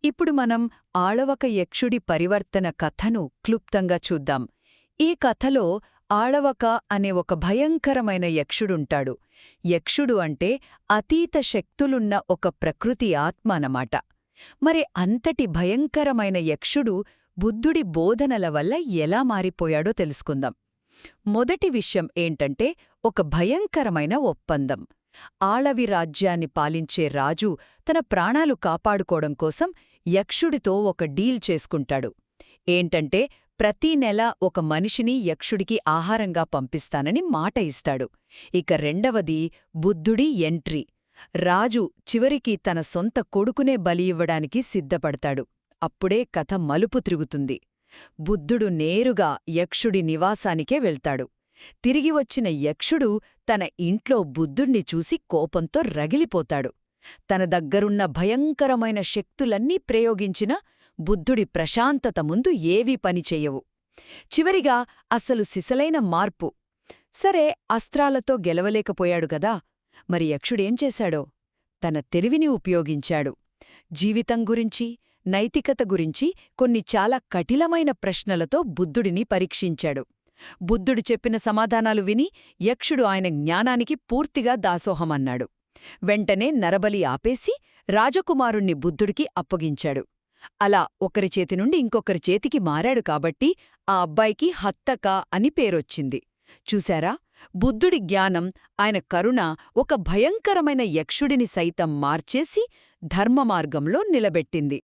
ఇప్పుడు మనం ఆళవక యక్షుడి పరివర్తన కథను క్లుప్తంగా చూద్దాం. ఈ కథలో ఆళవక అనే ఒక భయంకరమైన యక్షుడుంటాడు. యక్షుడు అంటే అతీత శక్తులున్న ఒక ప్రకృతి ఆత్మ అన్నమాట. మరి అంతటి భయంకరమైన యక్షుడు బుద్ధుడి బోధనల వల్ల ఎలా మారిపోయాడో తెలుసుకుందాం. మొదటి విషయం ఏంటంటే ఒక భయంకరమైన ఒప్పందం. ఆళవి రాజ్యాన్ని పాలించే రాజు తన ప్రాణాలు కాపాడుకోవడం కోసం యక్షుడితో ఒక డీల్ చేసుకుంటాడు. ఏంటంటే ప్రతీ నెల ఒక మనిషిని యక్షుడికి ఆహారంగా పంపిస్తానని మాట ఇస్తాడు. ఇక రెండవది బుద్ధుడి ఎంట్రీ. రాజు చివరికి తన సొంత కొడుకునే బలి ఇవ్వడానికి సిద్ధపడతాడు. అప్పుడే కథ మలుపు తిరుగుతుంది. బుద్ధుడు నేరుగా యక్షుడి నివాసానికే వెళ్తాడు. తిరిగి వచ్చిన యక్షుడు తన ఇంట్లో బుద్ధుణ్ణి చూసి కోపంతో రగిలిపోతాడు. తన దగ్గరున్న భయంకరమైన శక్తులన్నీ ప్రయోగించినా బుద్ధుడి ప్రశాంతత ముందు ఏవీ పనిచెయ్యవు. చివరిగా అసలు సిసలైన మార్పు. సరే, అస్త్రాలతో గెలవలేకపోయాడు గదా, మరి యక్షుడేం చేశాడో? తన తెలివిని ఉపయోగించాడు. జీవితం గురించి, నైతికత గురించి కొన్ని చాలా కఠినమైన ప్రశ్నలతో బుద్ధుడిని పరీక్షించాడు. బుద్ధుడు చెప్పిన సమాధానాలు విని యక్షుడు ఆయన జ్ఞానానికి పూర్తిగా దాసోహమన్నాడు. వెంటనే నరబలి ఆపేసి రాజకుమారుణ్ణి బుద్ధుడికి అప్పగించాడు. అలా ఒకరి చేతి నుండి ఇంకొకరి చేతికి మారాడు కాబట్టి ఆ అబ్బాయికి హత్తక అని పేరొచ్చింది. చూశారా, బుద్ధుడి జ్ఞానం, ఆయన కరుణ ఒక భయంకరమైన యక్షుడిని సైతం మార్చేసి ధర్మమార్గంలో నిలబెట్టింది.